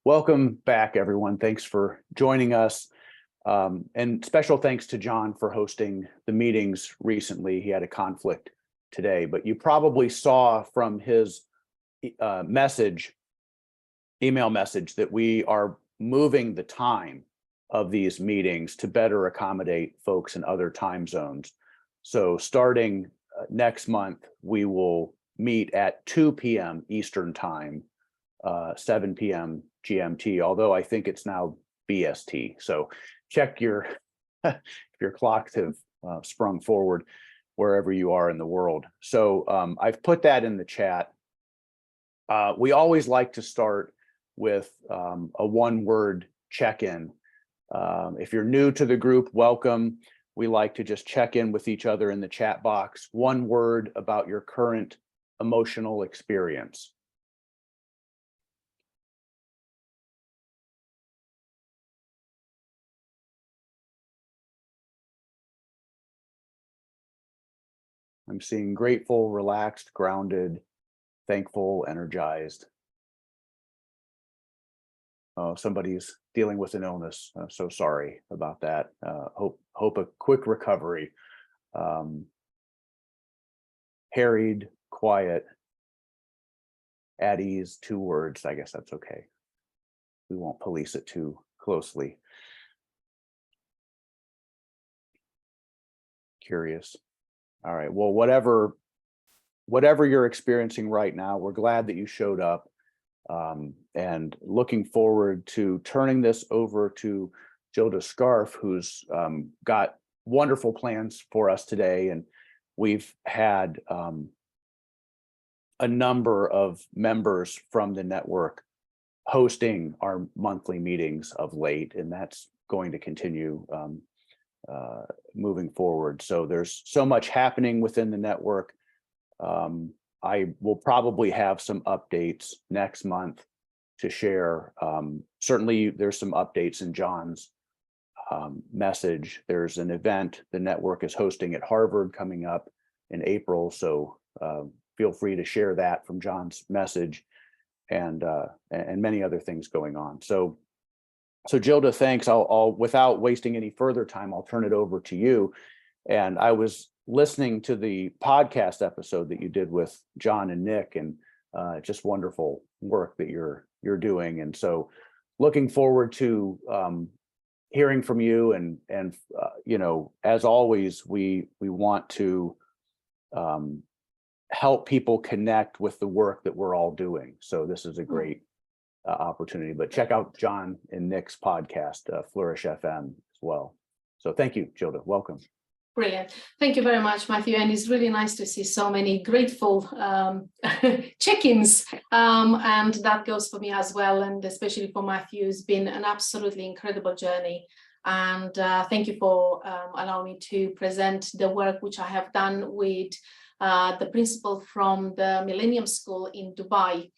Welcome back, everyone. Thanks for joining us. And special thanks to John for hosting the meetings recently. He had a conflict today, but you probably saw from his email message, that we are moving the time of these meetings to better accommodate folks in other time zones. So starting next month, we will meet at 2 p.m. Eastern Time, 7 p.m. GMT, although I think it's now BST. So check your if your clocks have sprung forward wherever you are in the world. So I've put that in the chat. We always like to start with a one-word check-in. If you're new to the group, welcome. We like to just check in with each other in the chat box. One word about your current emotional experience. I'm seeing grateful, relaxed, grounded, thankful, energized. Oh, somebody's dealing with an illness. I'm so sorry about that. Hope a quick recovery. Harried, quiet, at ease, 2 words. I guess that's okay. We won't police it too closely. Curious. All right. Well, whatever you're experiencing right now, we're glad that you showed up, and looking forward to turning this over to Gilda Scarfe, who's got wonderful plans for us today. And we've had a number of members from the network hosting our monthly meetings of late, and that's going to continue moving forward. So there's so much happening within the network. I will probably have some updates next month to share. Certainly there's some updates in John's message. There's an event the network is hosting at Harvard coming up in April. So feel free to share that from John's message, and many other things going on. So Gilda, thanks. I'll without wasting any further time, I'll turn it over to you. And I was listening to the podcast episode that you did with John and Nick, and just wonderful work that you're doing. And so looking forward to hearing from you, and you know, as always, we want to help people connect with the work that we're all doing. So this is a great opportunity. But check out John and Nick's podcast, Flourish FM, as well. So thank you, Gilda. Welcome. Brilliant. Thank you very much, Matthew. And it's really nice to see so many grateful check-ins. And that goes for me as well. And especially for Matthew, it's been an absolutely incredible journey. And thank you for allowing me to present the work which I have done with the principal from the Millennium School in Dubai.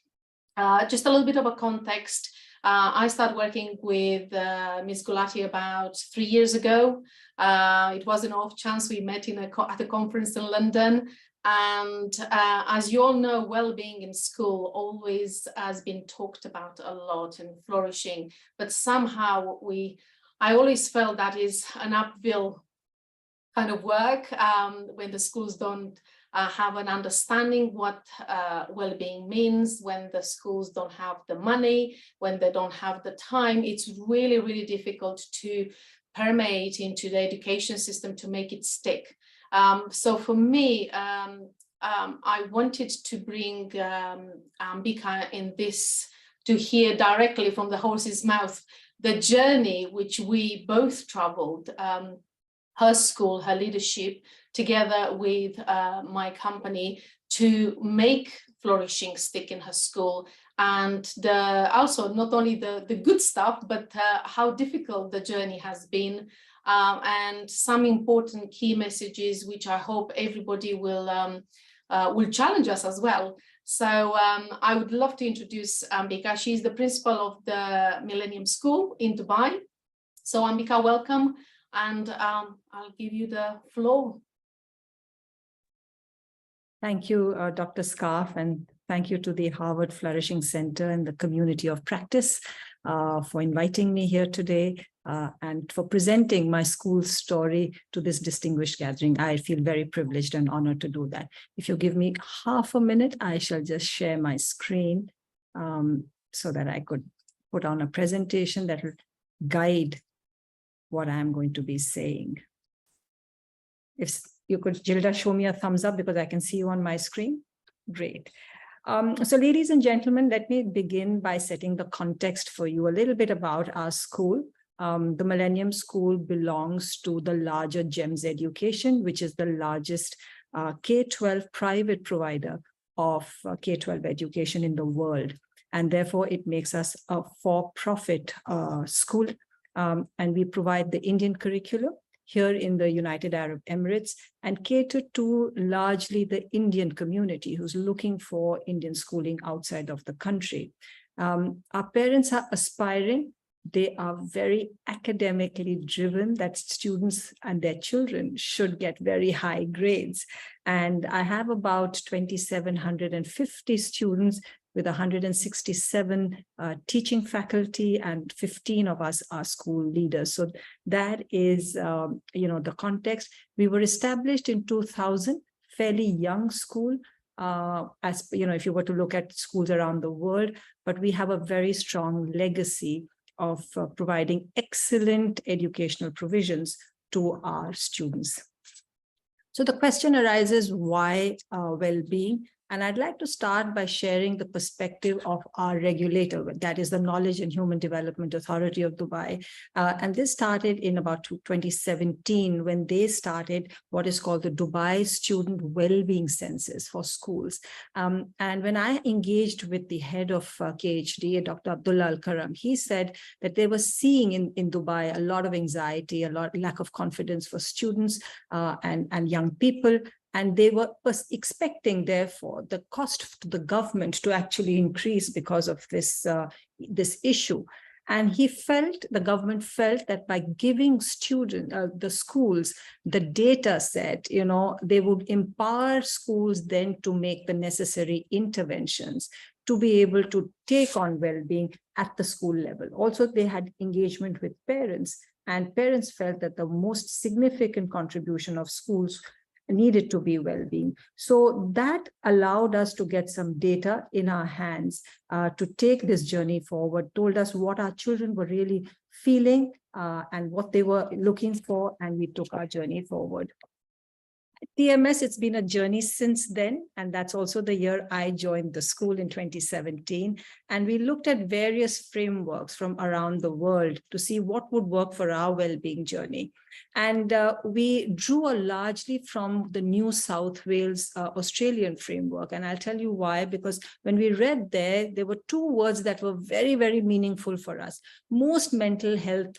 Just a little bit of a context. I started working with Ms. Gulati about 3 years ago. It was an off chance we met at a conference in London. And as you all know, well-being in school always has been talked about a lot, and flourishing. But somehow I always felt that is an uphill kind of work when the schools don't have an understanding what well-being means, when the schools don't have the money, when they don't have the time. It's really, really difficult to permeate into the education system to make it stick. So for me, I wanted to bring Ambika in this, to hear directly from the horse's mouth the journey which we both traveled, her school, her leadership, together with my company, to make flourishing stick in her school, and also not only the good stuff, but how difficult the journey has been, and some important key messages which I hope everybody will challenge us as well. So I would love to introduce Ambika. She's the principal of the Millennium School in Dubai. So Ambika, welcome, and I'll give you the floor. Thank you, Dr. Scarfe, and Thank you to the Harvard Flourishing Center and the community of practice for inviting me here today and for presenting my school story to this distinguished gathering. I feel very privileged and honored to do that. If you give me half a minute, I shall just share my screen so that I could put on a presentation that will guide what I'm going to be saying. If you could, Gilda, show me a thumbs up because I can see you on my screen. Great. So ladies and gentlemen, let me begin by setting the context for you a little bit about our school. The Millennium School belongs to the larger GEMS Education, which is the largest K-12 private provider of K-12 education in the world. And therefore, it makes us a for-profit school. And we provide the Indian curriculum here in the United Arab Emirates and cater to largely the Indian community who's looking for Indian schooling outside of the country. Our parents are aspiring. They are very academically driven that students and their children should get very high grades. And I have about 2,750 students with 167 teaching faculty, and 15 of us are school leaders. So that is, the context. We were established in 2000, fairly young school, as if you were to look at schools around the world, but we have a very strong legacy of providing excellent educational provisions to our students. So the question arises, why well-being? And I'd like to start by sharing the perspective of our regulator, that is the Knowledge and Human Development Authority of Dubai. And this started in about 2017 when they started what is called the Dubai Student Wellbeing Census for schools. And when I engaged with the head of KHDA, Dr. Abdullah Al-Karam, he said that they were seeing in Dubai a lot of anxiety, lack of confidence for students and young people. And they were expecting, therefore, the cost to the government to actually increase because of this issue. And the government felt that by giving the schools the data set, they would empower schools then to make the necessary interventions to be able to take on well-being at the school level. Also, they had engagement with parents, and parents felt that the most significant contribution of schools needed to be well-being. So that allowed us to get some data in our hands to take this journey forward, told us what our children were really feeling and what they were looking for, and we took our journey forward. TMS, it's been a journey since then, and that's also the year I joined the school in 2017. And we looked at various frameworks from around the world to see what would work for our well-being journey. And we drew largely from the New South Wales Australian framework. And I'll tell you why, because when we read there were two words that were very, very meaningful for us. Most mental health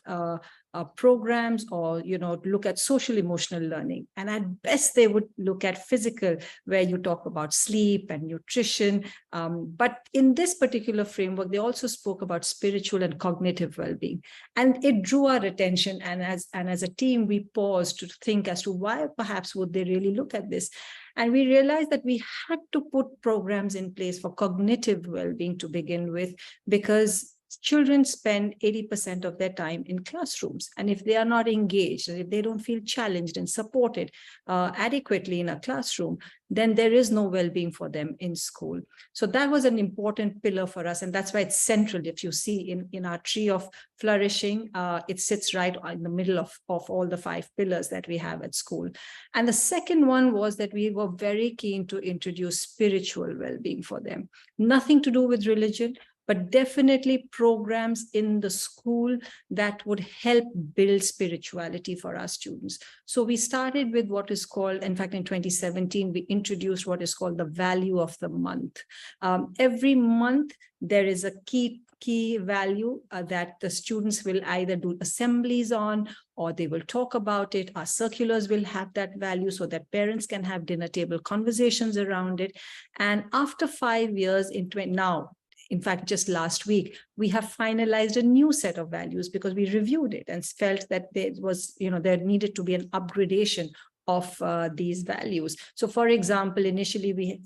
programs or, look at social emotional learning. And at best, they would look at physical, where you talk about sleep and nutrition. But in this particular framework, they also spoke about spiritual and cognitive well-being. And it drew our attention. And as a team, we paused to think as to why perhaps would they really look at this. And we realized that we had to put programs in place for cognitive well-being to begin with, because children spend 80% of their time in classrooms. And if they are not engaged, and if they don't feel challenged and supported adequately in a classroom, then there is no well-being for them in school. So that was an important pillar for us. And that's why it's central. If you see in our tree of flourishing, it sits right in the middle of all the 5 pillars that we have at school. And the second one was that we were very keen to introduce spiritual well-being for them. Nothing to do with religion, but definitely programs in the school that would help build spirituality for our students. So we started with what is called, in fact, in 2017, we introduced what is called the value of the month. Every month, there is a key value that the students will either do assemblies on, or they will talk about it. Our circulars will have that value so that parents can have dinner table conversations around it. And after 5 years, in fact, just last week, we have finalized a new set of values because we reviewed it and felt that there needed to be an upgradation of these values. So for example, initially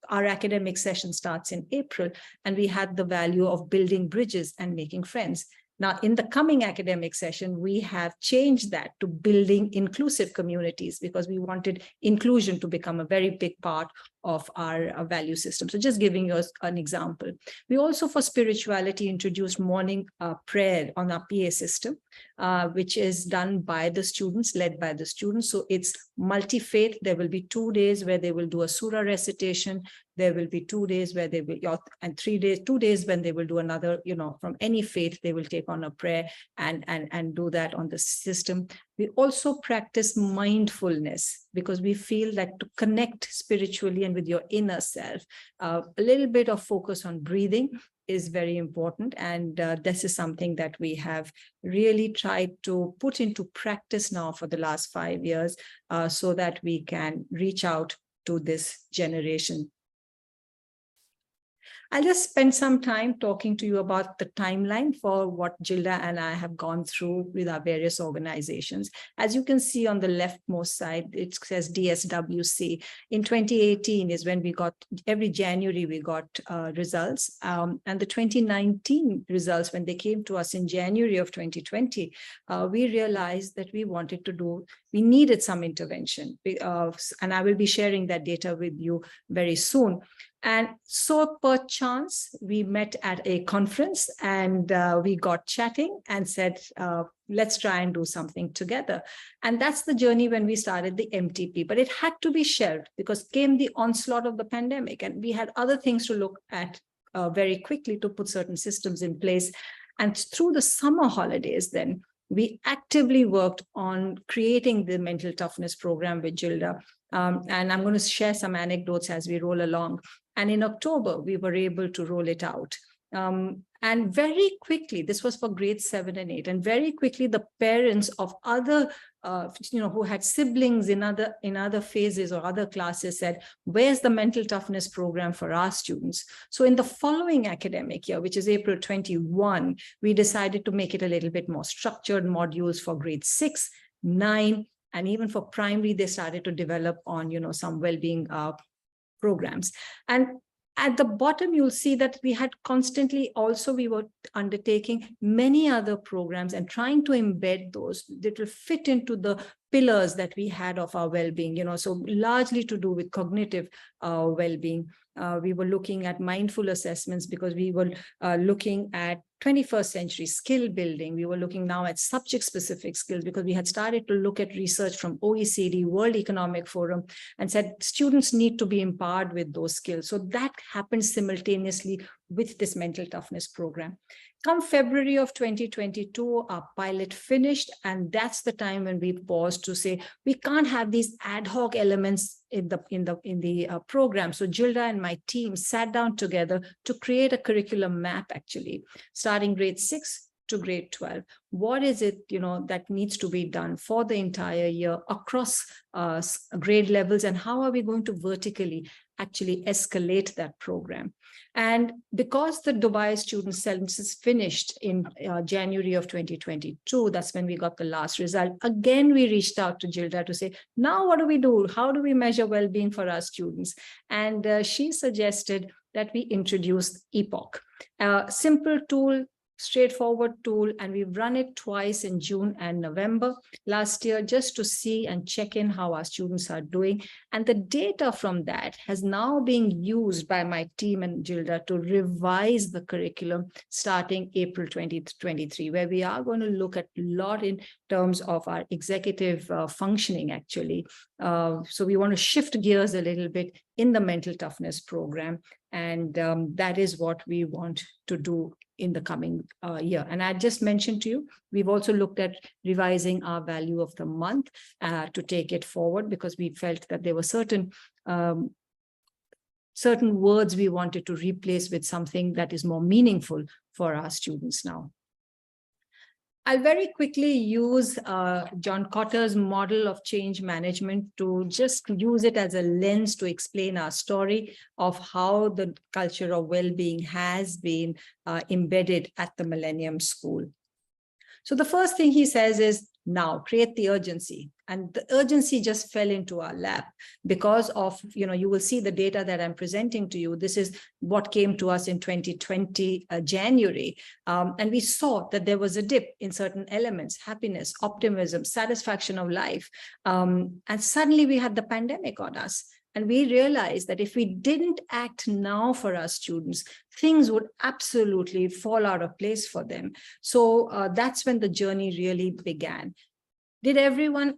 our academic session starts in April, and we had the value of building bridges and making friends. Now, in the coming academic session, we have changed that to building inclusive communities, because we wanted inclusion to become a very big part of our value system. So just giving you an example. We also, for spirituality, introduced morning prayer on our PA system, which is done by the students, led by the students. So it's multi-faith. There will be 2 days where they will do a surah recitation. There will be 2 days where they will, and 2 days when they will do another, from any faith, they will take on a prayer and do that on the system. We also practice mindfulness, because we feel that to connect spiritually and with your inner self, a little bit of focus on breathing is very important. And this is something that we have really tried to put into practice now for the last 5 years, so that we can reach out to this generation. I'll just spend some time talking to you about the timeline for what Gilda and I have gone through with our various organizations. As you can see on the leftmost side, it says DSWC. In 2018 is when we got, every January we got results. And the 2019 results, when they came to us in January of 2020, we realized that we needed some intervention. And I will be sharing that data with you very soon. And so per chance, we met at a conference, and we got chatting and said, let's try and do something together. And that's the journey when we started the MTP. But it had to be shelved because came the onslaught of the pandemic, and we had other things to look at very quickly to put certain systems in place. And through the summer holidays, then we actively worked on creating the mental toughness program with Gilda. And I'm going to share some anecdotes as we roll along. And in October, we were able to roll it out. And very quickly, this was for grades 7 and 8, and very quickly the parents of other, who had siblings in other phases or other classes said, where's the mental toughness program for our students? So in the following academic year, which is April 21, we decided to make it a little bit more structured, modules for grade 6, 9, and even for primary, they started to develop on, some well-being programs. And at the bottom, you'll see that we had constantly also, we were undertaking many other programs and trying to embed those that will fit into the pillars that we had of our well-being, so largely to do with cognitive well-being. We were looking at mindful assessments because we were looking at 21st century skill building. We were looking now at subject-specific skills because we had started to look at research from OECD, World Economic Forum, and said students need to be empowered with those skills. So that happened simultaneously with this mental toughness program. Come February of 2022, our pilot finished, and that's the time when we paused to say we can't have these ad hoc elements in the program. So Gilda and my team sat down together to create a curriculum map, actually, starting grade 6 to grade 12. What is it, that needs to be done for the entire year across grade levels, and how are we going to vertically actually escalate that program? And because the Dubai student census finished in January of 2022, that's when we got the last result. Again, we reached out to Gilda to say, now what do we do? How do we measure well-being for our students? And she suggested that we introduce Epoch, a simple tool, straightforward tool, and we've run it twice in June and November last year just to see and check in how our students are doing. And the data from that has now been used by my team and Gilda to revise the curriculum starting April 2023, where we are going to look at a lot in terms of our executive functioning, actually. So we want to shift gears a little bit in the mental toughness program. And that is what we want to do in the coming year. And I just mentioned to you, we've also looked at revising our value of the month to take it forward, because we felt that there were certain words we wanted to replace with something that is more meaningful for our students now. I'll very quickly use John Kotter's model of change management to just use it as a lens to explain our story of how the culture of well-being has been embedded at the Millennium School. So the first thing he says is, now create the urgency. And the urgency just fell into our lap because of, you will see the data that I'm presenting to you. This is what came to us in 2020, January. And we saw that there was a dip in certain elements: happiness, optimism, satisfaction of life. And suddenly we had the pandemic on us. And we realized that if we didn't act now for our students, things would absolutely fall out of place for them. So that's when the journey really began. Did everyone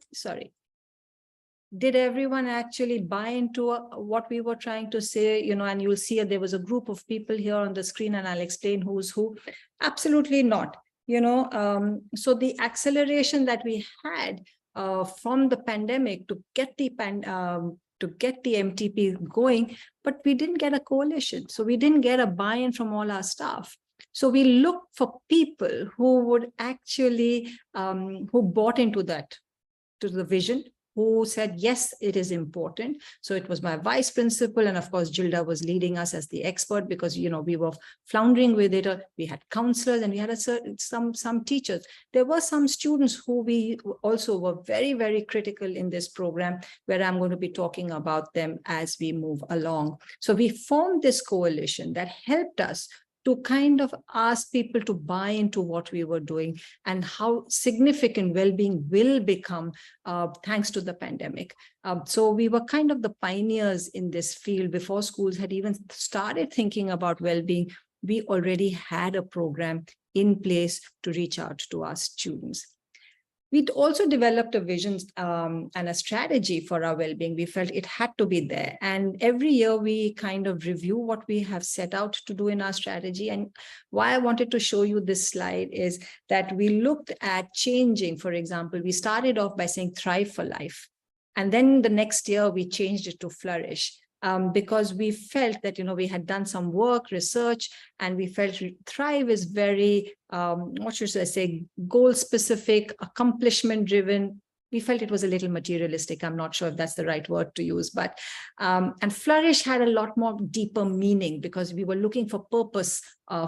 actually buy into what we were trying to say? And you'll see there was a group of people here on the screen, and I'll explain who's who. Absolutely not. So the acceleration that we had from the pandemic to get the MTP going, but we didn't get a coalition. So we didn't get a buy-in from all our staff. So we looked for people who would actually, who bought into that, to the vision, who said, yes, it is important. So it was my vice principal. And of course, Gilda was leading us as the expert because, we were floundering with it. We had counselors and we had some teachers. There were some students who we also were very, very critical in this program, where I'm going to be talking about them as we move along. So we formed this coalition that helped us to kind of ask people to buy into what we were doing and how significant well-being will become thanks to the pandemic. So we were kind of the pioneers in this field. Before schools had even started thinking about well-being, we already had a program in place to reach out to our students. We'd also developed a vision and a strategy for our well-being. We felt it had to be there. And every year we kind of review what we have set out to do in our strategy. And why I wanted to show you this slide is that we looked at changing. For example, we started off by saying thrive for life. And then the next year we changed it to flourish. Because we felt that, we had done some work, research, and we felt thrive is very, what should I say, goal-specific, accomplishment-driven. We felt it was a little materialistic. I'm not sure if that's the right word to use, but, and flourish had a lot more deeper meaning because we were looking for purpose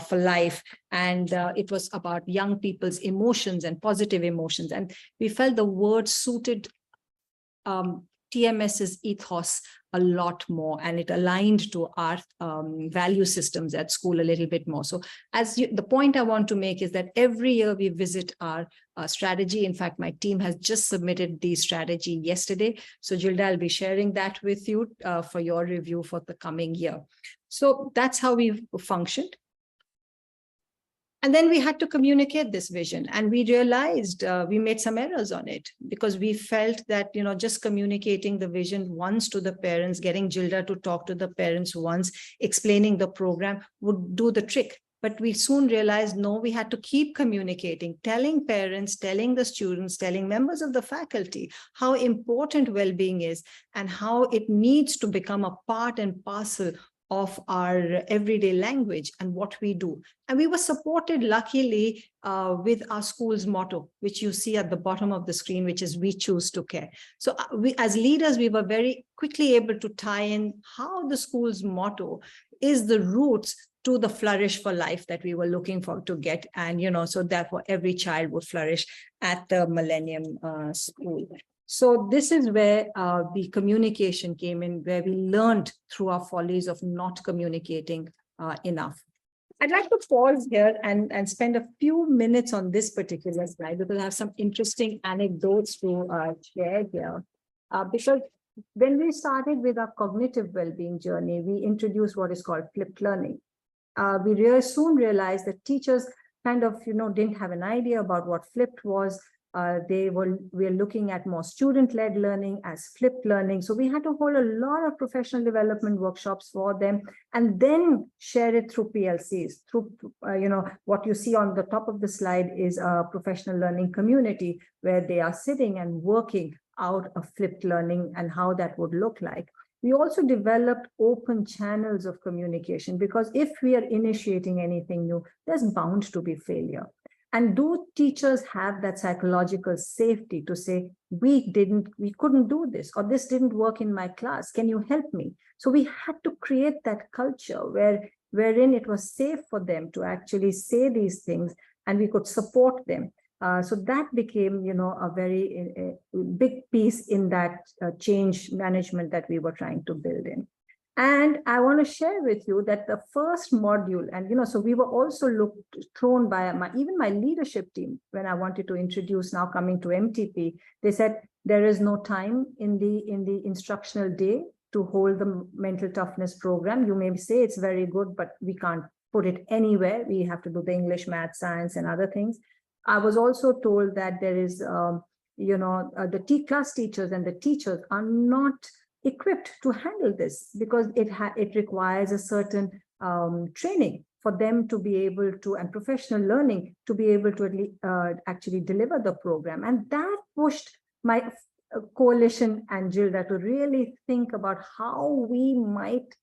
for life. And it was about young people's emotions and positive emotions. And we felt the word suited TMS's ethos a lot more, and it aligned to our value systems at school a little bit more. So the point I want to make is that every year we visit our strategy. In fact, my team has just submitted the strategy yesterday. So Gilda, I'll be sharing that with you for your review for the coming year. So that's how we functioned. And then we had to communicate this vision, and we realized we made some errors on it because we felt that, just communicating the vision once to the parents, getting Gilda to talk to the parents once, explaining the program would do the trick. But we soon realized, no, we had to keep communicating, telling parents, telling the students, telling members of the faculty how important well-being is and how it needs to become a part and parcel of our everyday language and what we do. And we were supported, luckily, with our school's motto, which you see at the bottom of the screen, which is "We choose to care." So we, as leaders, we were very quickly able to tie in how the school's motto is the roots to the flourish for life that we were looking for to get. And, so therefore every child would flourish at the Millennium School. So this is where the communication came in, where we learned through our follies of not communicating enough. I'd like to pause here and spend a few minutes on this particular slide because I have some interesting anecdotes to share here. Because when we started with our cognitive well-being journey, we introduced what is called flipped learning. We soon realized that teachers kind of, didn't have an idea about what flipped was. We were looking at more student-led learning as flipped learning. So we had to hold a lot of professional development workshops for them and then share it through PLCs. Through, what you see on the top of the slide is a professional learning community where they are sitting and working out a flipped learning and how that would look like. We also developed open channels of communication because if we are initiating anything new, there's bound to be failure. And do teachers have that psychological safety to say, we couldn't do this, or this didn't work in my class, can you help me? So we had to create that culture wherein it was safe for them to actually say these things and we could support them. So that became, a very big piece in that change management that we were trying to build in. And I want to share with you that the first module, and so we were also thrown by even my leadership team when I wanted to introduce, now coming to MTP, they said there is no time in the instructional day to hold the mental toughness program. You may say it's very good, but we can't put it anywhere. We have to do the English, math, science, and other things. I was also told that there is, the class teachers and the teachers are not equipped to handle this because it requires a certain training for them to be able to, and professional learning to be able to actually deliver the program. And that pushed my coalition and Gilda to really think about how we might,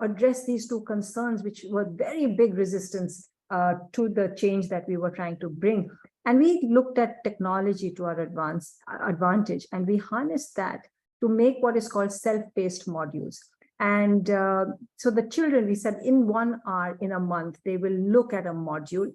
address these two concerns, which were very big resistance to the change that we were trying to bring. And we looked at technology to our advantage, and we harnessed that to make what is called self-paced modules. And so the children, we said in 1 hour in a month, they will look at a module,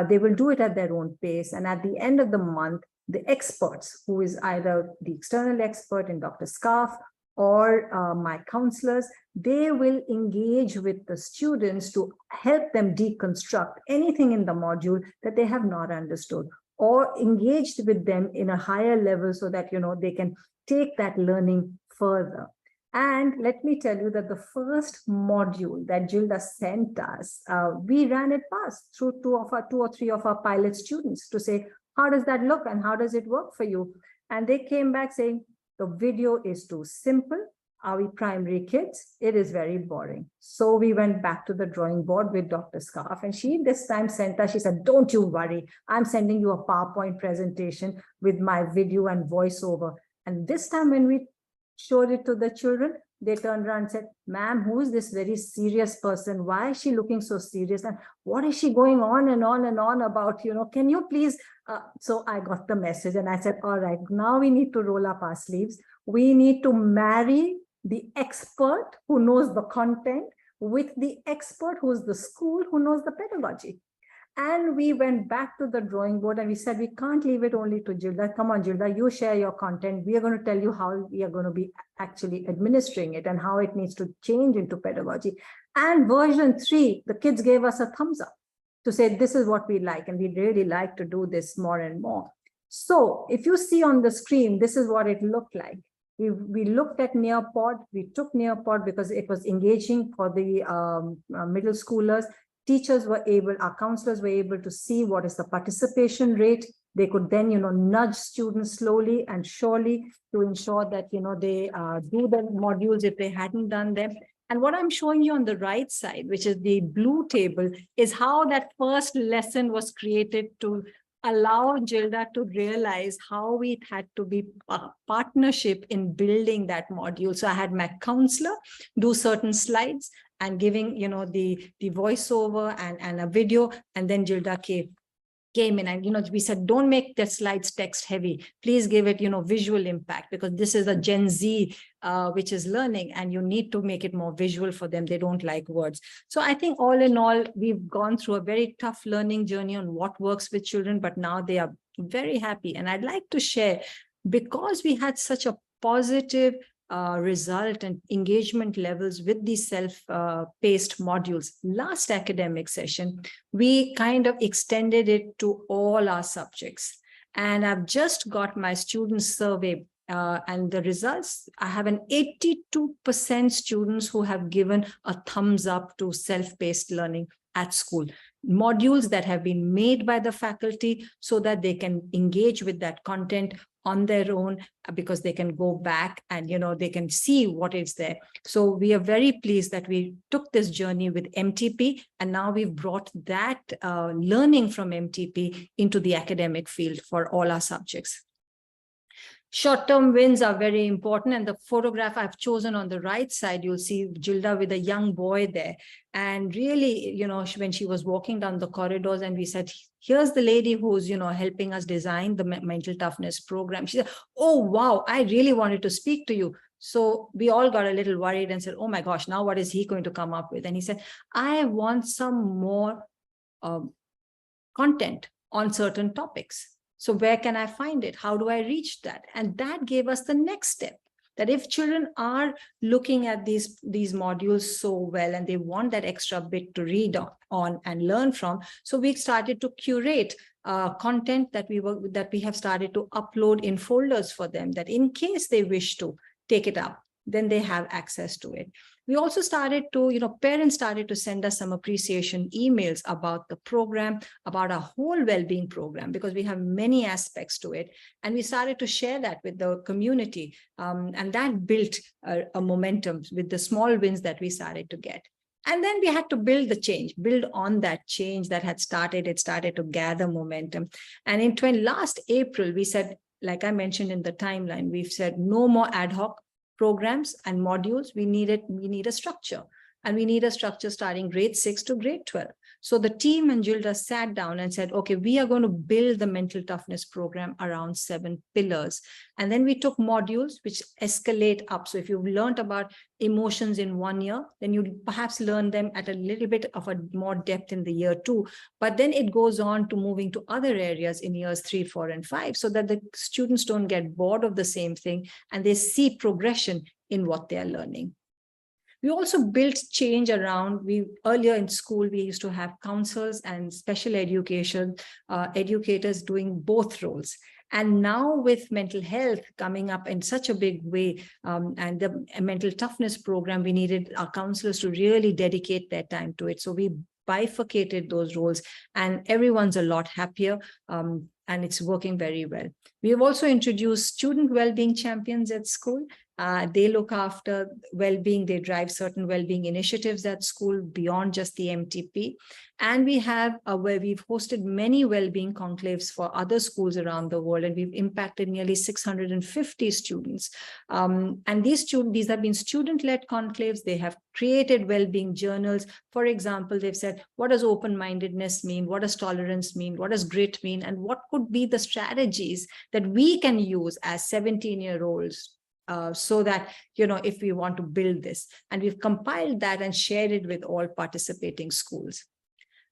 they will do it at their own pace. And at the end of the month, the experts, who is either the external expert in Dr. Scarfe or my counselors, they will engage with the students to help them deconstruct anything in the module that they have not understood, or engaged with them in a higher level so that, they can take that learning further. And let me tell you that the first module that Gilda sent us, we ran it past through two or three of our pilot students to say, how does that look and how does it work for you? And they came back saying, the video is too simple. Are we primary kids? It is very boring. So we went back to the drawing board with Dr. Scarfe, and she this time sent us, she said, don't you worry. I'm sending you a PowerPoint presentation with my video and voiceover. And this time when we showed it to the children, they turned around and said, ma'am, who is this very serious person? Why is she looking so serious? And what is she going on and on and on about? Can you please? So I got the message and I said, all right, now we need to roll up our sleeves. We need to marry the expert who knows the content with the expert who's the school who knows the pedagogy. And we went back to the drawing board and we said, we can't leave it only to Gilda. Come on, Gilda, you share your content. We are going to tell you how we are going to be actually administering it and how it needs to change into pedagogy. And version 3, the kids gave us a thumbs up to say, this is what we like. And we'd really like to do this more and more. So if you see on the screen, this is what it looked like. We looked at Nearpod. We took Nearpod because it was engaging for the middle schoolers. Teachers were able, our counselors were able to see what is the participation rate. They could then, nudge students slowly and surely to ensure that, they do the modules if they hadn't done them. And what I'm showing you on the right side, which is the blue table, is how that first lesson was created to allow Gilda to realize how we had to be a partnership in building that module. So I had my counselor do certain slides and giving, the voiceover and a video, and then Gilda came in and, we said, don't make the slides text heavy. Please give it, visual impact, because this is a Gen Z, which is learning, and you need to make it more visual for them. They don't like words. So I think all in all, we've gone through a very tough learning journey on what works with children, but now they are very happy. And I'd like to share, because we had such a positive result and engagement levels with these self-paced modules. Last academic session, we kind of extended it to all our subjects. And I've just got my student survey and the results. I have an 82% students who have given a thumbs up to self-paced learning at school. Modules that have been made by the faculty so that they can engage with that content on their own, because they can go back and, they can see what is there. So we are very pleased that we took this journey with MTP, and now we've brought that learning from MTP into the academic field for all our subjects. Short-term wins are very important. And the photograph I've chosen on the right side, you'll see Gilda with a young boy there. And really, when she was walking down the corridors and we said, here's the lady who's, helping us design the mental toughness program. She said, oh, wow, I really wanted to speak to you. So we all got a little worried and said, oh my gosh, now what is he going to come up with? And he said, I want some more content on certain topics. So where can I find it? How do I reach that? And that gave us the next step, that if children are looking at these modules so well and they want that extra bit to read on and learn from, so we started to curate content that we have started to upload in folders for them, that in case they wish to take it up, then they have access to it. We also started to, parents started to send us some appreciation emails about the program, about our whole well-being program, because we have many aspects to it. And we started to share that with the community. And that built a momentum with the small wins that we started to get. And then we had to build on that change that had started. It started to gather momentum. And in last April, we said, like I mentioned in the timeline, we've said no more ad hoc programs and modules. We need a structure, and we need a structure starting grade 6 to grade 12. So the team and Gilda sat down and said, okay, we are going to build the mental toughness program around 7 pillars. And then we took modules which escalate up. So if you've learned about emotions in 1 year, then you perhaps learn them at a little bit of a more depth in the year 2. But then it goes on to moving to other areas in years 3, 4, and 5, so that the students don't get bored of the same thing and they see progression in what they are learning. We also built change around, earlier in school, we used to have counselors and special education educators doing both roles. And now with mental health coming up in such a big way, and the mental toughness program, we needed our counselors to really dedicate their time to it. So we bifurcated those roles, and everyone's a lot happier. And it's working very well. We have also introduced student well-being champions at school. They look after well-being. They drive certain well-being initiatives at school beyond just the MTP. And we have where we've hosted many well-being conclaves for other schools around the world, and we've impacted nearly 650 students. And these have been student-led conclaves. They have created well-being journals. For example, they've said, what does open-mindedness mean? What does tolerance mean? What does grit mean? And what could be the strategies that we can use as 17-year-olds so that, if we want to build this. And we've compiled that and shared it with all participating schools.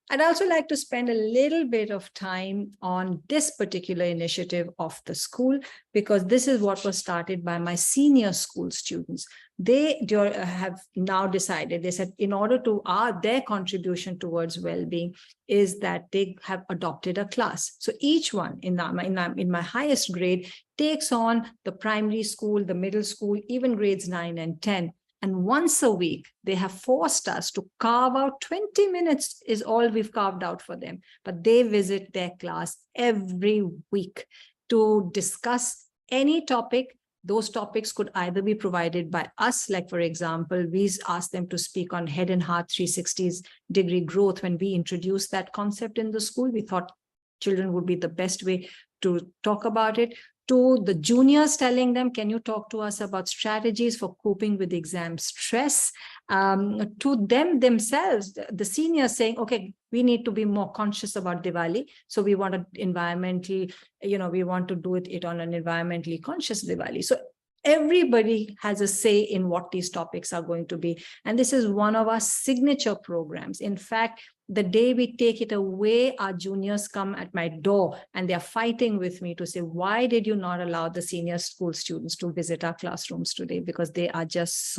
I'd also like to spend a little bit of time on this particular initiative of the school, because this is what was started by my senior school students. They have now decided, they said, in order to their contribution towards well-being is that they have adopted a class. So each one in my highest grade takes on the primary school, the middle school, even grades 9 and 10. And once a week, they have forced us to carve out 20 minutes is all we've carved out for them. But they visit their class every week to discuss any topic. Those topics could either be provided by us, like, for example, we asked them to speak on head and heart 360-degree growth. When we introduced that concept in the school, we thought children would be the best way to talk about it. To the juniors, telling them, can you talk to us about strategies for coping with exam stress? To them themselves, the seniors saying, okay, we need to be more conscious about Diwali. So we want to environmentally, we want to do it on an environmentally conscious Diwali. So everybody has a say in what these topics are going to be. And this is one of our signature programs. In fact, the day we take it away, our juniors come at my door and they're fighting with me to say, why did you not allow the senior school students to visit our classrooms today? Because they are just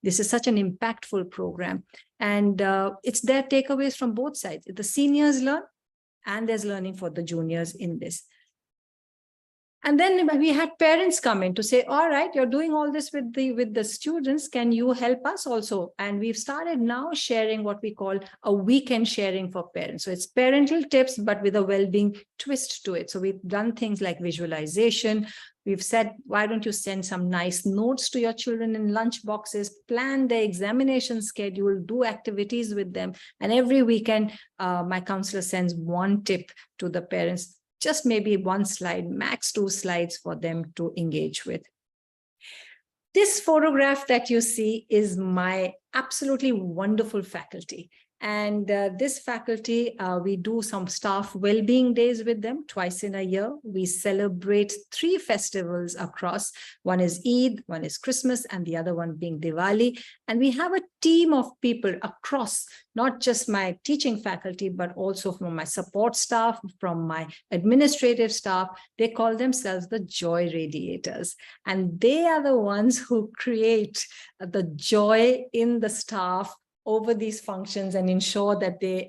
this is such an impactful program. And it's their takeaways from both sides. The seniors learn, and there's learning for the juniors in this. And then we had parents come in to say, all right, you're doing all this with the students. Can you help us also? And we've started now sharing what we call a weekend sharing for parents. So it's parental tips, but with a well-being twist to it. So we've done things like visualization. We've said, why don't you send some nice notes to your children in lunch boxes, plan their examination schedule, do activities with them. And every weekend, my counselor sends one tip to the parents, just maybe 1 slide, max 2 slides for them to engage with. This photograph that you see is my absolutely wonderful faculty. And this faculty, we do some staff well-being days with them twice in a year. We celebrate 3 festivals across. One is Eid, one is Christmas, and the other one being Diwali. And we have a team of people across, not just my teaching faculty, but also from my support staff, from my administrative staff. They call themselves the joy radiators. And they are the ones who create the joy in the staff over these functions and ensure that they,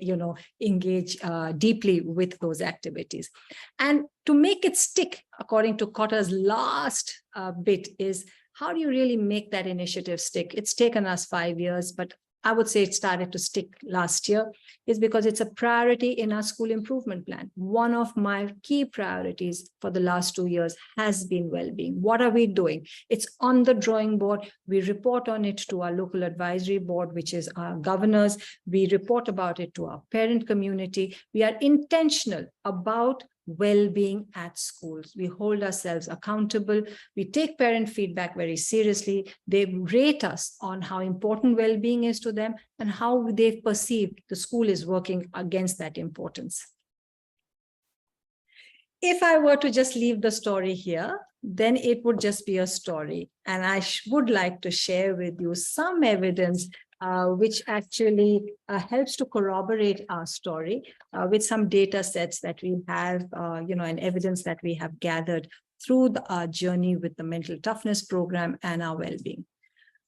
engage deeply with those activities. And to make it stick, according to Kotter's last bit, is how do you really make that initiative stick? It's taken us 5 years, but I would say it started to stick last year, is because it's a priority in our school improvement plan. One of my key priorities for the last 2 years has been well-being. What are we doing? It's on the drawing board. We report on it to our local advisory board, which is our governors. We report about it to our parent community. We are intentional about well-being at schools. We hold ourselves accountable. We take parent feedback very seriously. They rate us on how important well-being is to them and how they perceive the school is working against that importance. If I were to just leave the story here, then it would just be a story. And I would like to share with you some evidence which actually helps to corroborate our story with some data sets that we have, and evidence that we have gathered through our journey with the Mental Toughness program and our well-being.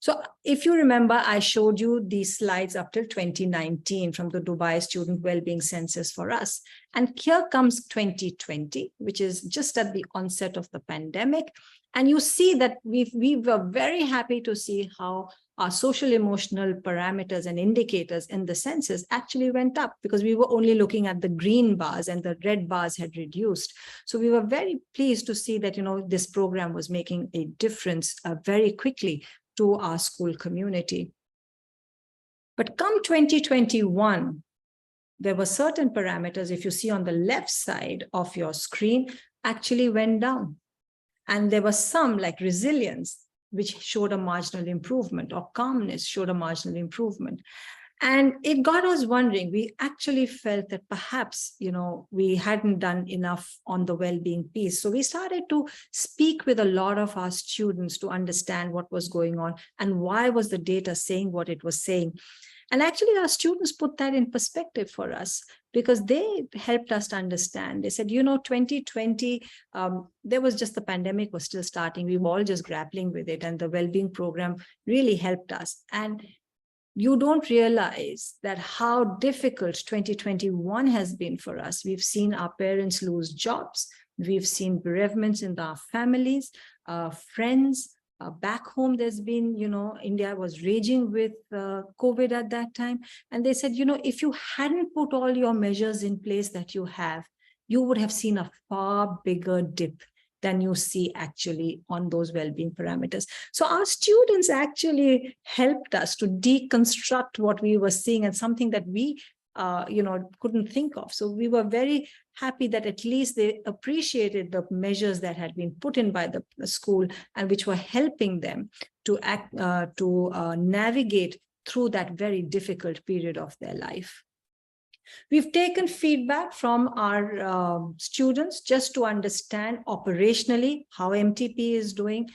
So if you remember, I showed you these slides up till 2019 from the Dubai Student Wellbeing Census for us. And here comes 2020, which is just at the onset of the pandemic. And you see that we were very happy to see how our social emotional parameters and indicators in the census actually went up, because we were only looking at the green bars and the red bars had reduced. So we were very pleased to see that, this program was making a difference very quickly to our school community. But come 2021, there were certain parameters, if you see on the left side of your screen, actually went down. And there were some, like resilience, which showed a marginal improvement, or calmness showed a marginal improvement. And it got us wondering. We actually felt that perhaps, we hadn't done enough on the well-being piece. So we started to speak with a lot of our students to understand what was going on and why was the data saying what it was saying. And actually, our students put that in perspective for us, because they helped us to understand. They said, 2020, there was just the pandemic was still starting. We were all just grappling with it. And the well-being program really helped us. And you don't realize that how difficult 2021 has been for us. We've seen our parents lose jobs. We've seen bereavements in our families, friends. Back home, there's been, India was raging with COVID at that time. And they said, if you hadn't put all your measures in place that you have, you would have seen a far bigger dip than you see actually on those well-being parameters. So our students actually helped us to deconstruct what we were seeing, and something that we couldn't think of. So we were very happy that at least they appreciated the measures that had been put in by the school and which were helping them to navigate through that very difficult period of their life. We've taken feedback from our students just to understand operationally how MTP is doing.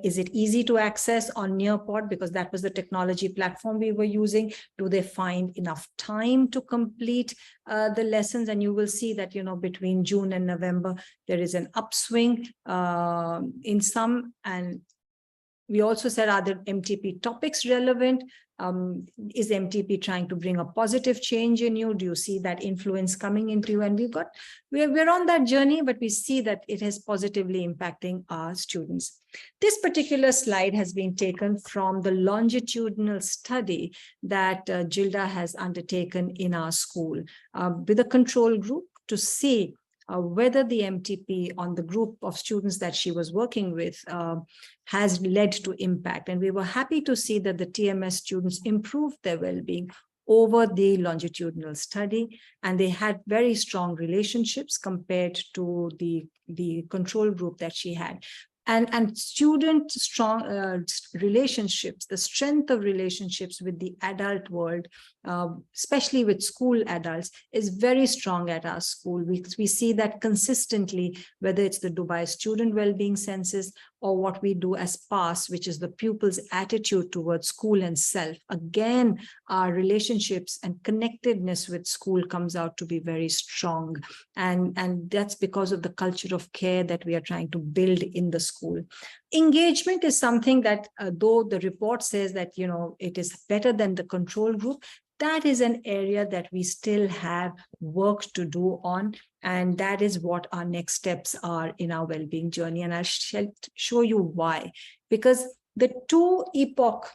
Is it easy to access on Nearpod, because that was the technology platform we were using? Do they find enough time to complete the lessons? And you will see that, between June and November, there is an upswing in some. And we also said, are the MTP topics relevant? Is MTP trying to bring a positive change in you? Do you see that influence coming into you? And we're on that journey, but we see that it is positively impacting our students. This particular slide has been taken from the longitudinal study that Gilda has undertaken in our school with a control group to see whether the MTP on the group of students that she was working with has led to impact. And we were happy to see that the TMS students improved their well-being over the longitudinal study, and they had very strong relationships compared to the control group that she had. And student strong relationships, the strength of relationships with the adult world, especially with school adults, is very strong at our school. We see that consistently, whether it's the Dubai Student Wellbeing Census or what we do as PASS, which is the pupils' attitude towards school and self. Again, our relationships and connectedness with school comes out to be very strong. And that's because of the culture of care that we are trying to build in the school. Engagement is something that, though the report says that, it is better than the control group, that is an area that we still have work to do on. And that is what our next steps are in our well-being journey. And I shall show you why. Because the 2 epoch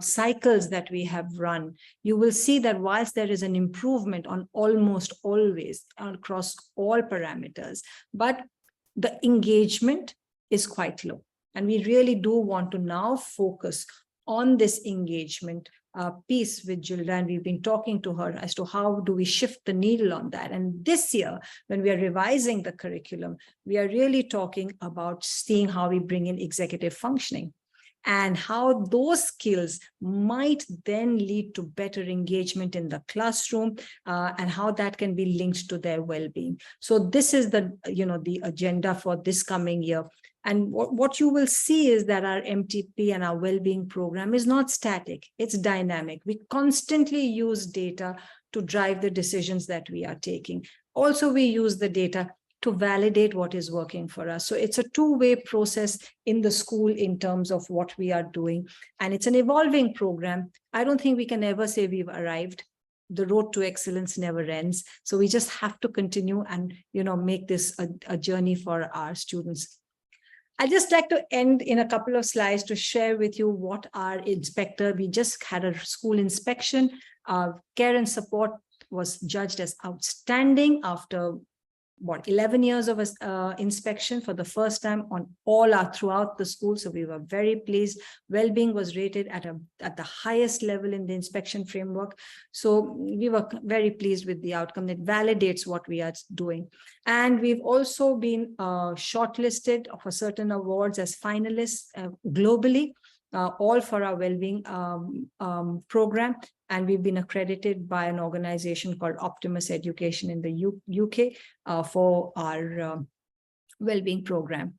cycles that we have run, you will see that whilst there is an improvement on almost always across all parameters, but the engagement is quite low. And we really do want to now focus on this engagement piece with Gilda, and we've been talking to her as to how do we shift the needle on that. And this year, when we are revising the curriculum, we are really talking about seeing how we bring in executive functioning and how those skills might then lead to better engagement in the classroom, and how that can be linked to their well-being. So this is the agenda for this coming year. And what you will see is that our MTP and our well-being program is not static, it's dynamic. We constantly use data to drive the decisions that we are taking. Also, we use the data to validate what is working for us. So it's a two-way process in the school in terms of what we are doing. And it's an evolving program. I don't think we can ever say we've arrived. The road to excellence never ends. So we just have to continue and, make this a journey for our students. I'd just like to end in a couple of slides to share with you what our inspector, we just had a school inspection. Care and support was judged as outstanding after 11 years of inspection for the first time on all throughout the school. So we were very pleased. Well-being was rated at the highest level in the inspection framework. So we were very pleased with the outcome. It validates what we are doing. And we've also been shortlisted for certain awards as finalists globally, all for our well-being program. And we've been accredited by an organization called Optimus Education in the UK for our well-being program.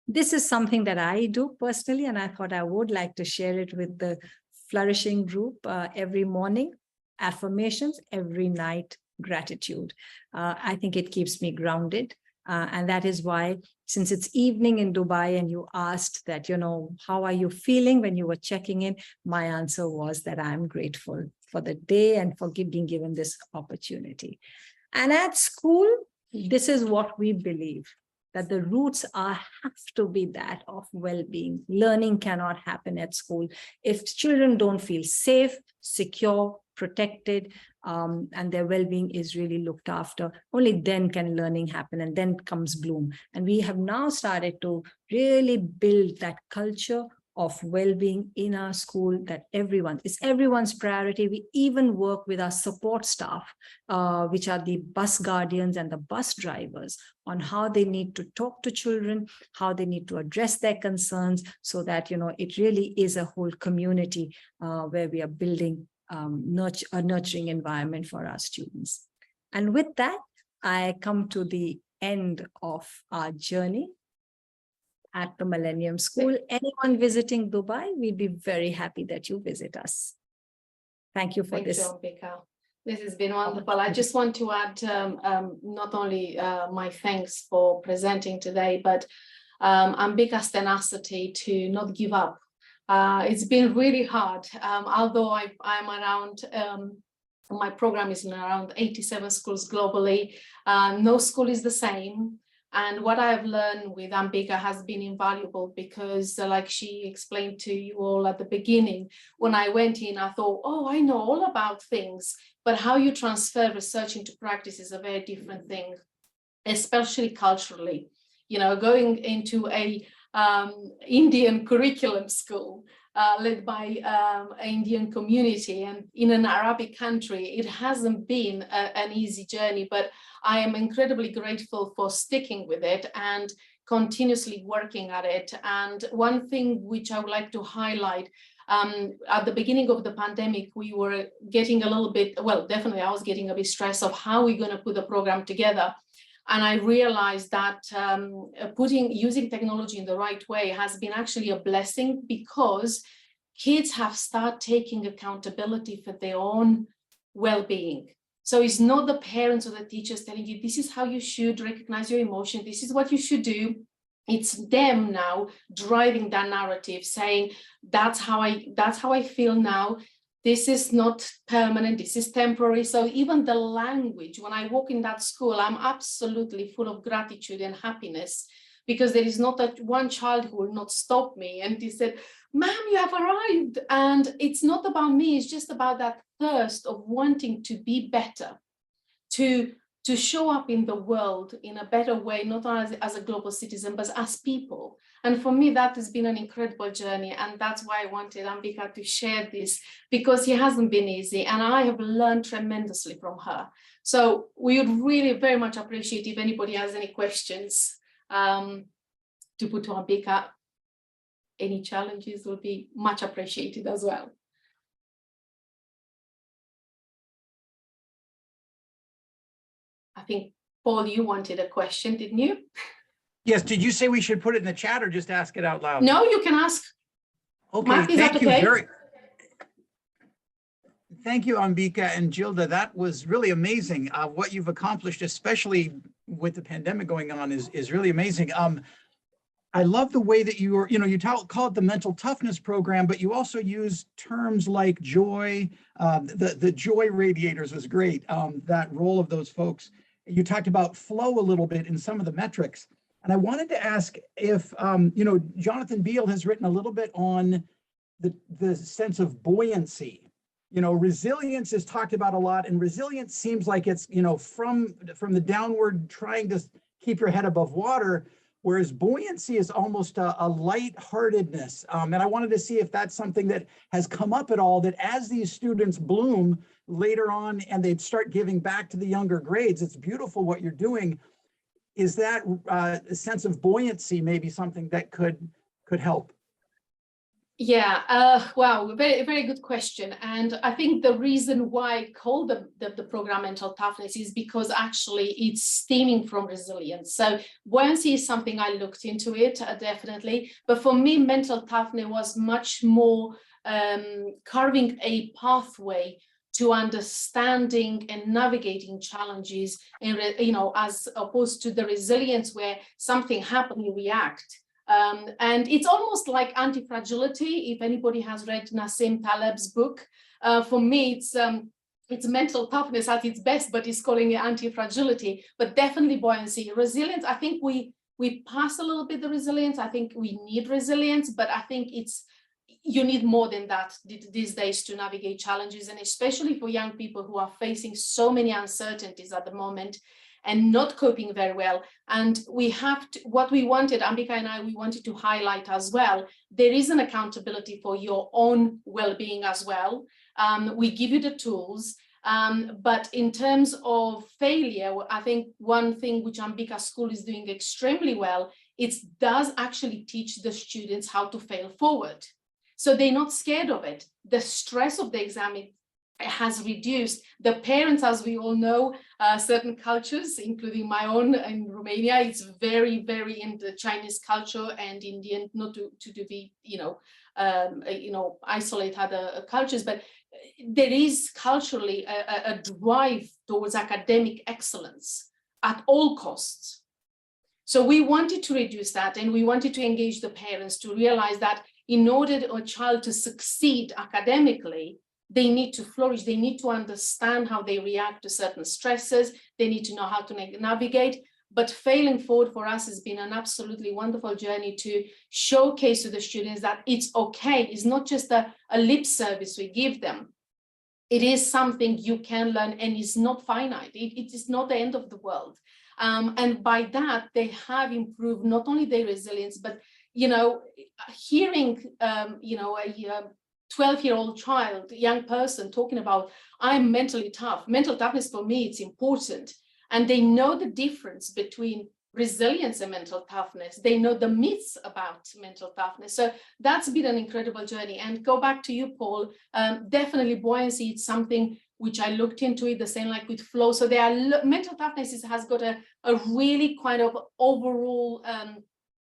This is something that I do personally, and I thought I would like to share it with the Flourishing group. Every morning, affirmations, every night, gratitude. I think it keeps me grounded. And that is why, since it's evening in Dubai and you asked that, how are you feeling when you were checking in? My answer was that I'm grateful for the day and for being given this opportunity. And at school, this is what we believe, that the roots have to be that of well-being. Learning cannot happen at school if children don't feel safe, secure, protected, and their well-being is really looked after. Only then can learning happen, and then comes bloom. And we have now started to really build that culture of well-being in our school, that it's everyone's priority. We even work with our support staff, which are the bus guardians and the bus drivers, on how they need to talk to children, how they need to address their concerns, so that, it really is a whole community where we are building a nurturing environment for our students. And with that, I come to the end of our journey at the Millennium School. Anyone visiting Dubai, we'd be very happy that you visit us. Thank you for this. Thank you, Ambika. This has been wonderful. I just want to add not only my thanks for presenting today, but Ambika's tenacity to not give up. It's been really hard, although I'm around, my program is in around 87 schools globally. No school is the same. And what I've learned with Ambika has been invaluable, because like she explained to you all at the beginning, when I went in, I thought, oh, I know all about things, but how you transfer research into practice is a very different thing, especially culturally. Going into a Indian curriculum school led by an Indian community and in an Arabic country, it hasn't been an easy journey, but I am incredibly grateful for sticking with it and continuously working at it. And one thing which I would like to highlight, at the beginning of the pandemic, we were getting a little bit, well, definitely I was getting a bit stressed of how we're going to put the program together. And I realized that using technology in the right way has been actually a blessing, because kids have started taking accountability for their own well-being. So it's not the parents or the teachers telling you, this is how you should recognize your emotion, this is what you should do. It's them now driving that narrative, saying, that's how I feel now. This is not permanent, this is temporary. So even the language, when I walk in that school, I'm absolutely full of gratitude and happiness, because there is not that one child who will not stop me. And he said, "Ma'am, you have arrived." And it's not about me, it's just about that thirst of wanting to be better, to show up in the world in a better way, not only as a global citizen, but as people. And for me, that has been an incredible journey. And that's why I wanted Ambika to share this, because it hasn't been easy. And I have learned tremendously from her. So we would really very much appreciate if anybody has any questions to put to Ambika. Any challenges will be much appreciated as well. I think, Paul, you wanted a question, didn't you? Yes, did you say we should put it in the chat or just ask it out loud? No, you can ask. Okay, Mark, is that thank you okay? Thank you, Ambika and Gilda. That was really amazing. What you've accomplished, especially with the pandemic going on, is really amazing. I love the way that you call it the Mental Toughness Program, but you also use terms like joy. The joy radiators was great, that role of those folks. You talked about flow a little bit in some of the metrics. And I wanted to ask if, Jonathan Beale has written a little bit on the sense of buoyancy. Resilience is talked about a lot, and resilience seems like it's, from the downward trying to keep your head above water, whereas buoyancy is almost a lightheartedness. And I wanted to see if that's something that has come up at all, that as these students bloom later on and they start giving back to the younger grades, it's beautiful what you're doing. Is that a sense of buoyancy maybe something that could help? Yeah, wow, very, very good question. And I think the reason why I call the program Mental Toughness is because actually it's stemming from resilience. So buoyancy is something I looked into it, definitely. But for me, mental toughness was much more carving a pathway to understanding and navigating challenges, and as opposed to the resilience where something happened, you react. And it's almost like anti-fragility. If anybody has read Nassim Taleb's book, for me, it's mental toughness at its best, but it's calling it anti-fragility. But definitely buoyancy, resilience. I think we pass a little bit the resilience. I think we need resilience, but I think you need more than that these days to navigate challenges, and especially for young people who are facing so many uncertainties at the moment and not coping very well. And we have to, what we wanted, Ambika and I, we wanted to highlight as well, there is an accountability for your own well-being as well. We give you the tools, but in terms of failure, I think one thing which Ambika School is doing extremely well, it does actually teach the students how to fail forward. So they're not scared of it. The stress of the exam has reduced. The parents, as we all know, certain cultures, including my own in Romania, it's very, very in the Chinese culture and Indian, not to be, isolate other cultures, but there is culturally a drive towards academic excellence at all costs. So we wanted to reduce that, and we wanted to engage the parents to realize that in order for a child to succeed academically, they need to flourish. They need to understand how they react to certain stresses. They need to know how to navigate. But failing forward for us has been an absolutely wonderful journey to showcase to the students that it's okay. It's not just a lip service we give them. It is something you can learn, and it's not finite. It is not the end of the world. And by that, they have improved not only their resilience, but hearing a 12-year-old child, young person talking about, I'm mentally tough. Mental toughness for me, it's important. And they know the difference between resilience and mental toughness. They know the myths about mental toughness. So that's been an incredible journey. And go back to you, Paul, definitely buoyancy is something which I looked into it, the same like with flow. So there are mental toughness has got a really kind of overall,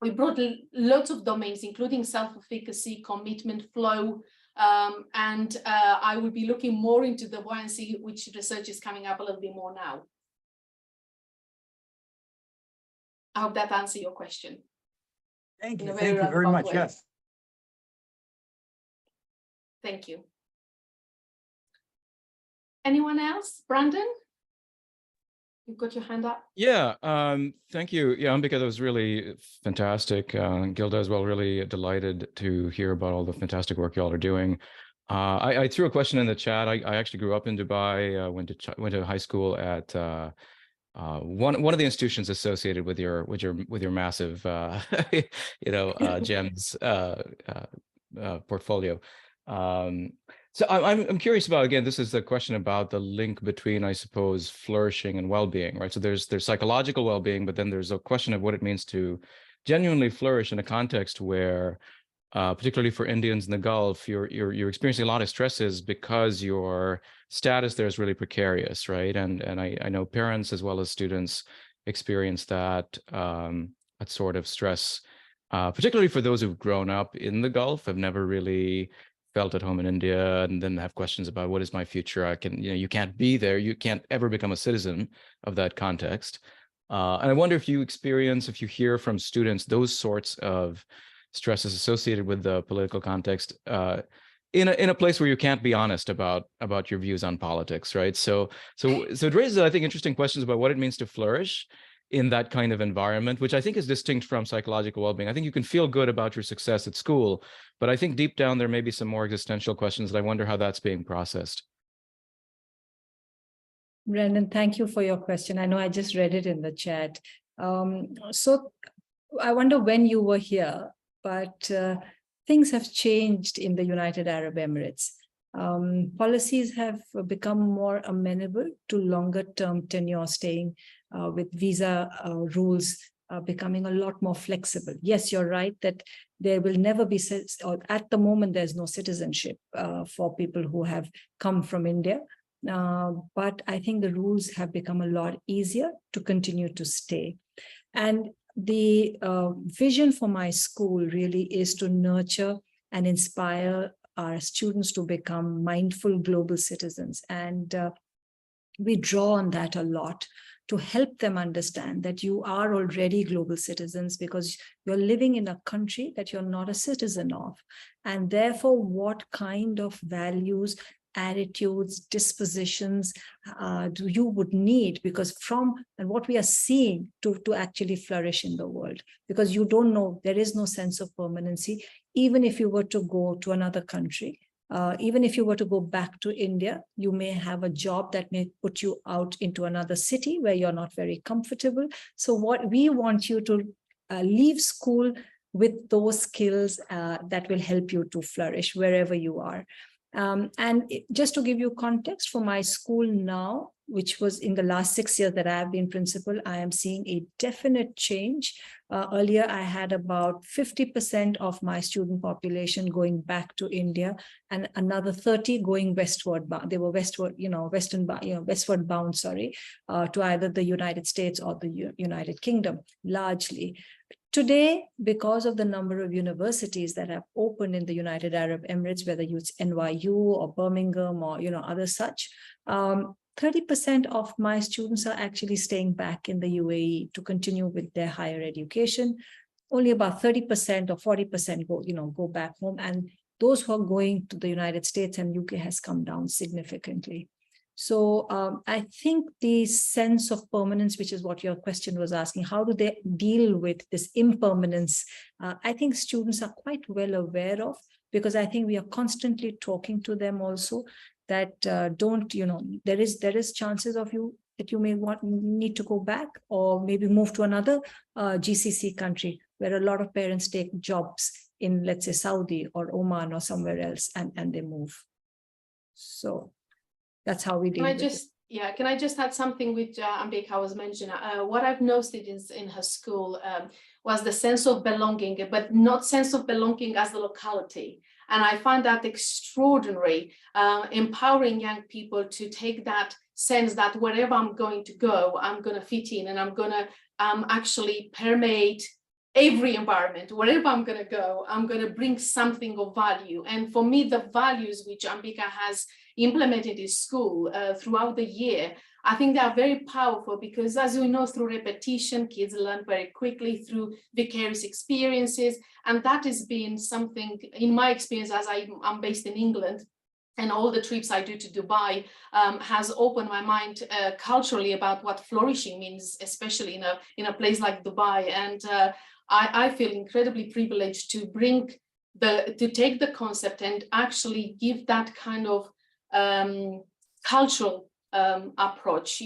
we brought lots of domains, including self-efficacy, commitment, flow, and I will be looking more into the buoyancy, which research is coming up a little bit more now. I hope that answers your question. Thank you very much. Way. Yes. Thank you. Anyone else? Brandon? You've got your hand up. Yeah, thank you. Yeah, Ambika, that was really fantastic. Gilda as well, really delighted to hear about all the fantastic work y'all are doing. I threw a question in the chat. I actually grew up in Dubai, went to high school at one of the institutions associated with your massive GEMS portfolio. So I'm curious about, again, this is the question about the link between, I suppose, flourishing and well-being, right? So there's psychological well-being, but then there's a question of what it means to genuinely flourish in a context where, particularly for Indians in the Gulf, you're experiencing a lot of stresses because your status there is really precarious, right? And I know parents as well as students experience that sort of stress, particularly for those who've grown up in the Gulf, have never really felt at home in India, and then have questions about what is my future. You can't be there. You can't ever become a citizen of that context. And I wonder if you hear from students those sorts of stresses associated with the political context in a place where you can't be honest about your views on politics, right? So it raises, I think, interesting questions about what it means to flourish in that kind of environment, which I think is distinct from psychological well-being. I think you can feel good about your success at school, but I think deep down there may be some more existential questions that I wonder how that's being processed. Brendan, thank you for your question. I know I just read it in the chat. So I wonder when you were here, but things have changed in the United Arab Emirates. Policies have become more amenable to longer-term tenure staying, with visa rules becoming a lot more flexible. Yes, you're right that there will never be, or at the moment, there's no citizenship for people who have come from India. But I think the rules have become a lot easier to continue to stay. And the vision for my school really is to nurture and inspire our students to become mindful global citizens. And we draw on that a lot to help them understand that you are already global citizens because you're living in a country that you're not a citizen of. And therefore, what kind of values, attitudes, dispositions you would need, because and what we are seeing to actually flourish in the world, because you don't know, there is no sense of permanency. Even if you were to go to another country, even if you were to go back to India, you may have a job that may put you out into another city where you're not very comfortable. So what we want you to leave school with those skills that will help you to flourish wherever you are. Just to give you context, for my school now, which was in the last 6 years that I have been principal, I am seeing a definite change. Earlier, I had about 50% of my student population going back to India, and another 30 going westward. They were westward, westward bound, to either the United States or the United Kingdom, largely. Today, because of the number of universities that have opened in the United Arab Emirates, whether it's NYU or Birmingham or other such, 30% of my students are actually staying back in the UAE to continue with their higher education. Only about 30% or 40% go back home, and those who are going to the United States and UK has come down significantly. So I think the sense of permanence, which is what your question was asking, how do they deal with this impermanence? I think students are quite well aware of, because I think we are constantly talking to them also that there is chances of you that you may need to go back or maybe move to another GCC country where a lot of parents take jobs in, let's say, Saudi or Oman or somewhere else, and they move. So that's how we deal with it. Yeah, can I just add something which Ambika was mentioning? What I've noticed in her school was the sense of belonging, but not sense of belonging as the locality. And I find that extraordinary, empowering young people to take that sense that wherever I'm going to go, I'm going to fit in, and I'm going to actually permeate every environment. Wherever I'm going to go, I'm going to bring something of value. And for me, the values which Ambika has implemented in school throughout the year, I think they are very powerful, because as we know, through repetition, kids learn very quickly through vicarious experiences. And that has been something, in my experience, as I'm based in England, and all the trips I do to Dubai has opened my mind culturally about what flourishing means, especially in a place like Dubai. And I feel incredibly privileged to take the concept and actually give that kind of cultural approach,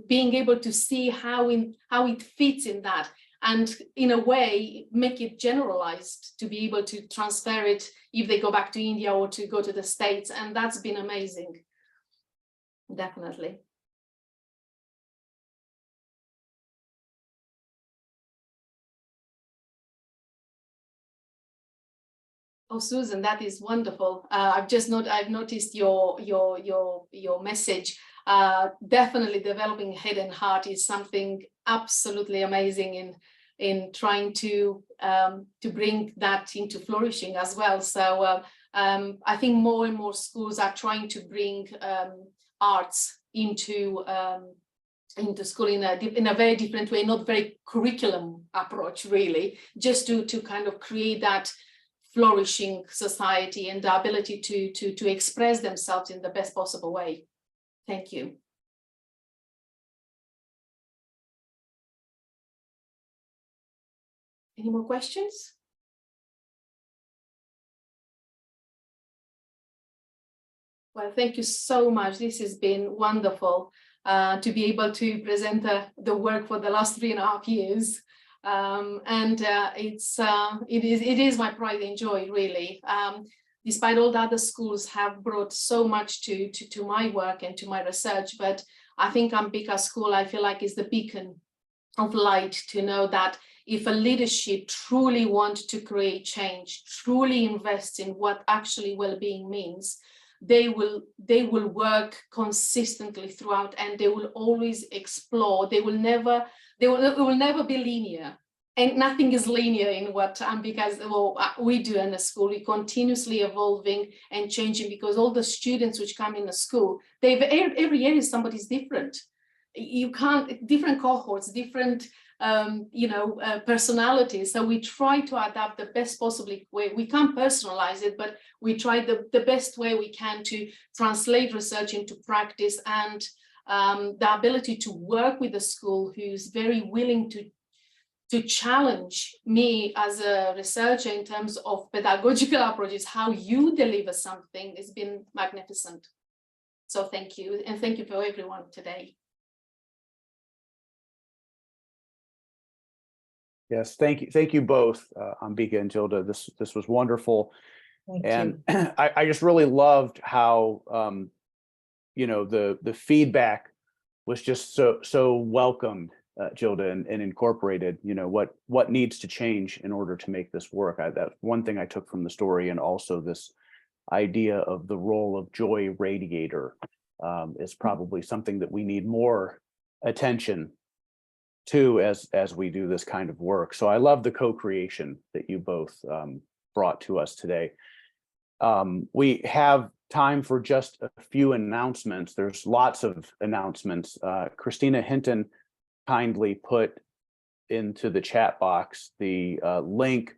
being able to see how it fits in that, and in a way make it generalized to be able to transfer it if they go back to India or to go to the States. And that's been amazing, definitely. Oh, Susan, that is wonderful. I've noticed your message. Definitely developing head and heart is something absolutely amazing in trying to bring that into flourishing as well. So I think more and more schools are trying to bring arts into school in a very different way, not very curriculum approach, really, just to kind of create that flourishing society and the ability to express themselves in the best possible way. Thank you. Any more questions? Well, thank you so much. This has been wonderful to be able to present the work for the last 3.5 years. It is my pride and joy, really. Despite all the other schools have brought so much to my work and to my research, but I think Ambika School, I feel like, is the beacon of light to know that if a leadership truly wants to create change, truly invest in what actually well-being means, they will work consistently throughout, and they will always explore. It will never be linear, and nothing is linear in what we do in the school. We're continuously evolving and changing, because all the students which come in the school, every year is somebody's different. You can't, different cohorts, different personalities. So we try to adapt the best possible way. We can't personalize it, but we try the best way we can to translate research into practice, and the ability to work with a school who's very willing to challenge me as a researcher in terms of pedagogical approaches, how you deliver something, has been magnificent. So thank you, and thank you for everyone today. Yes, thank you both, Ambika and Gilda. This was wonderful. Thank And you. I just really loved how the feedback was just so welcomed, Gilda, and incorporated what needs to change in order to make this work. That one thing I took from the story, and also this idea of the role of joy radiator is probably something that we need more attention to as we do this kind of work. So I love the co-creation that you both brought to us today. We have time for just a few announcements. There's lots of announcements. Christina Hinton kindly put into the chat box the link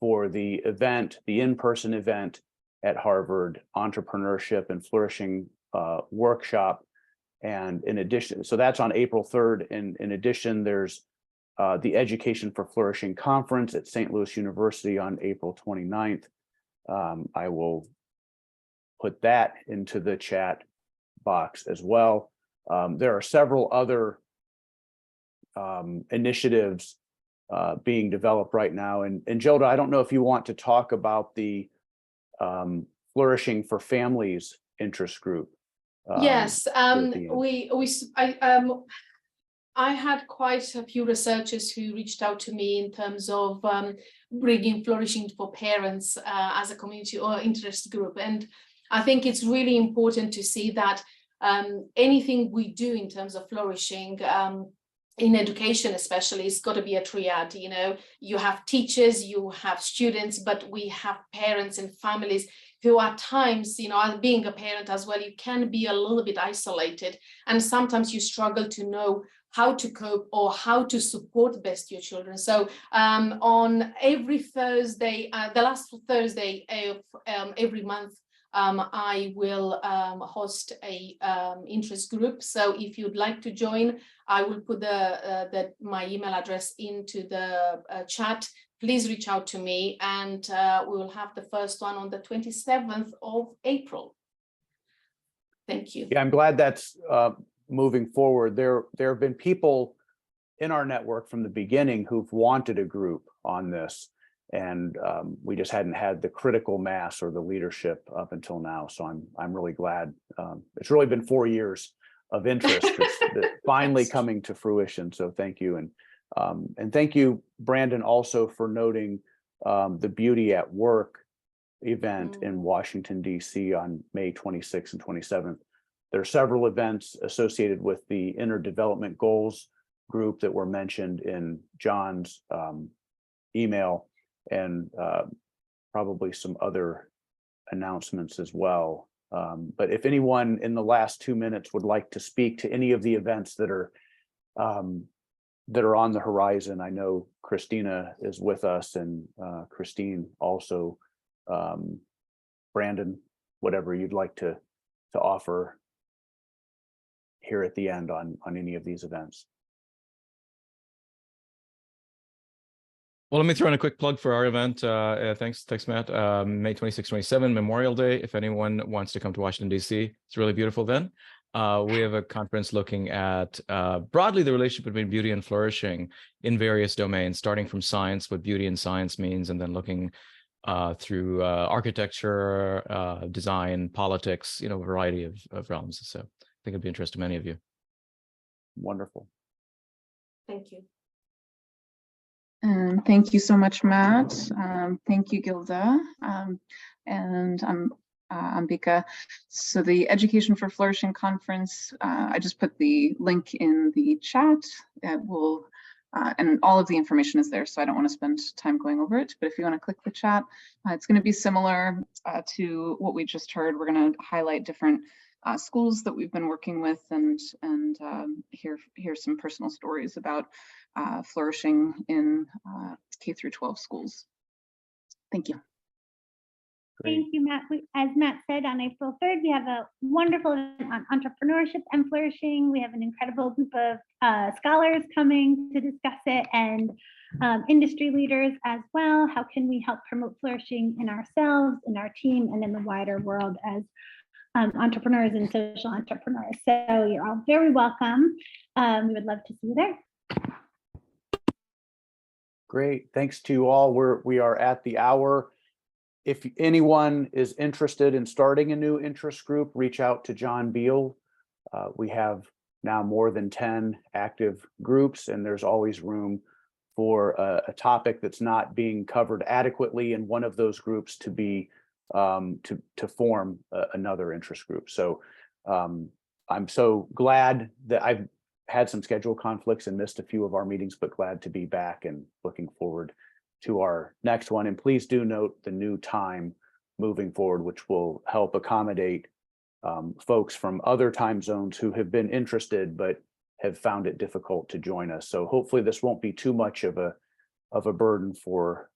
for the event, the in-person event at Harvard, Entrepreneurship and Flourishing Workshop. And in addition, so that's on April 3rd. And in addition, there's the Education for Flourishing Conference at St. Louis University on April 29th. I will put that into the chat box as well. There are several other initiatives being developed right now. And Gilda, I don't know if you want to talk about the Flourishing for Families interest group Yes, at the end? I had quite a few researchers who reached out to me in terms of bringing flourishing for parents as a community or interest group. And I think it's really important to see that anything we do in terms of flourishing, in education especially, it's got to be a triad. You know, you have teachers, you have students, but we have parents and families who at times, you know, being a parent as well, you can be a little bit isolated, and sometimes you struggle to know how to cope or how to support best your children. So on every Thursday, the last Thursday of every month, I will host a interest group. So if you'd like to join, I will put my email address into the chat. Please reach out to me, and we will have the first one on the 27th of April. Thank you. Yeah, I'm glad that's moving forward. There have been people in our network from the beginning who've wanted a group on this, and we just hadn't had the critical mass or the leadership up until now. So I'm really glad. It's really been 4 years of interest that's finally coming to fruition. So thank you, and thank you, Brandon, also for noting the Beauty at Work event in Washington, D.C. on May 26th and 27th. There are several events associated with the Inner Development Goals group that were mentioned in John's email, and probably some other announcements as well. But if anyone in the last 2 minutes would like to speak to any of the events that are on the horizon, I know Christina is with us, and Christine also. Brandon, whatever you'd like to offer here at the end on any of these events. Well, let me throw in a quick plug for our event. Thanks, Matt. May 26, 27, Memorial Day. If anyone wants to come to Washington, D.C., it's really beautiful then. We have a conference looking at broadly the relationship between beauty and flourishing in various domains, starting from science, what beauty and science means, and then looking through architecture, design, politics, a variety of realms. So I think it'd be interesting to many of you. Wonderful. Thank you. And thank you so much, Matt. Thank you, Gilda. And I'm Ambika. So the Education for Flourishing Conference, I just put the link in the chat. It will, and all of the information is there, so I don't want to spend time going over it. But if you want to click the chat, it's going to be similar to what we just heard. We're going to highlight different schools that we've been working with, and hear some personal stories about flourishing in K-12 schools. Thank you. Great. Thank you, Matt. As Matt said, on April 3rd, we have a wonderful event on entrepreneurship and flourishing. We have an incredible group of scholars coming to discuss it, and industry leaders as well. How can we help promote flourishing in ourselves, in our team, and in the wider world as entrepreneurs and social entrepreneurs? So you're all very welcome. We would love to see you there. Great. Thanks to you all. We are at the hour. If anyone is interested in starting a new interest group, reach out to John Beal. We have now more than 10 active groups, and there's always room for a topic that's not being covered adequately in one of those groups to be to form another interest group. So I'm so glad that I've had some schedule conflicts and missed a few of our meetings, but glad to be back and looking forward to our next one. And please do note the new time moving forward, which will help accommodate folks from other time zones who have been interested but have found it difficult to join us. So hopefully this won't be too much of a burden for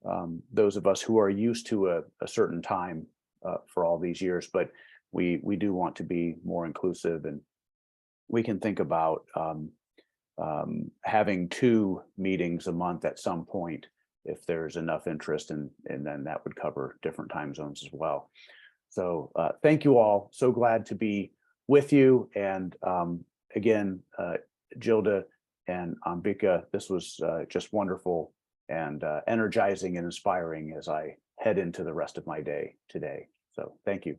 those of us who are used to a certain time for all these years. But we do want to be more inclusive, and we can think about having 2 meetings a month at some point if there's enough interest, and then that would cover different time zones as well. So thank you all. So glad to be with you. And again, Gilda and Ambika, this was just wonderful and energizing and inspiring as I head into the rest of my day today. So thank you.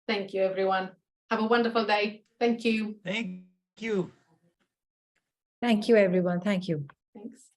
Thank you, everyone. Have a wonderful day. Thank you. Thank you. Thank you, everyone. Thank you. Thanks.